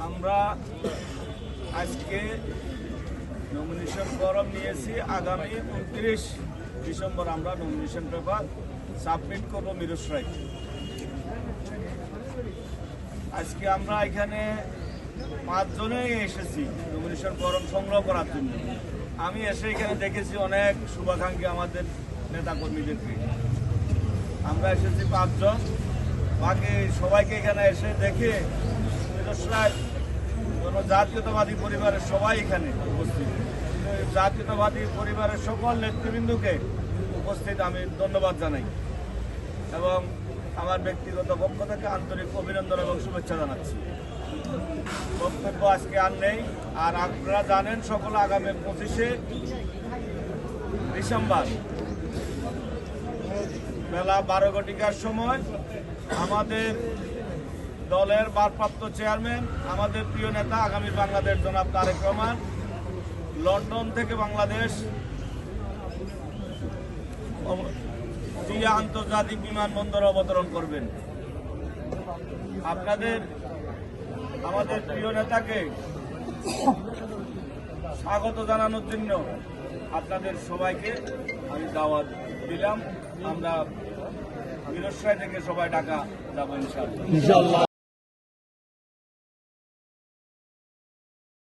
আমরা আজকে nomination form নিয়েছি। আগামী 29 ডিসেম্বর আমরা নমিনেশন পেপার সাবমিট করব মিরসরাই। আজকে আমরা এখানে 5 জনেই এসেছি নমিনেশন ফরম সংগ্রহ করার জন্য। আমি এসে এখানে দেখেছি অনেক শুভাকাঙ্ক্ষী আমাদের নেতাকর্মীদেরকে। আমরা এসেছি 5 জন, বাকি সবাইকে এখানে এসে দেখে মিরসরাই জাতীয়তাবাদী পরিবারের সবাই এখানে উপস্থিত। জাতীয়তাবাদী পরিবারের সকল নেতৃবৃন্দকে উপস্থিত আমি ধন্যবাদ জানাই এবং আমার ব্যক্তিগত পক্ষ থেকে আন্তরিক অভিনন্দন এবং শুভেচ্ছা জানাচ্ছি। বক্তব্য আজকে আর নেই। আর আপনারা জানেন সকল আগামী 25শে ডিসেম্বর বেলা 12 ঘটিকার সময় আমাদের দলের ভারপ্রাপ্ত চেয়ারম্যান, আমাদের প্রিয় নেতা আগামী বাংলাদেশ জনাব তারেক রহমান লন্ডন থেকে বাংলাদেশ জিয়া আন্তর্জাতিক বিমানবন্দরে অবতরণ করবেন। আপনাদের আমাদের প্রিয় নেতাকে স্বাগত জানানোর জন্য আপনাদের সবাইকে আমি দাওয়াত দিলাম। আমরা মিরসরাই থেকে সবাই ঢাকা যাবো ইনশাআল্লাহ।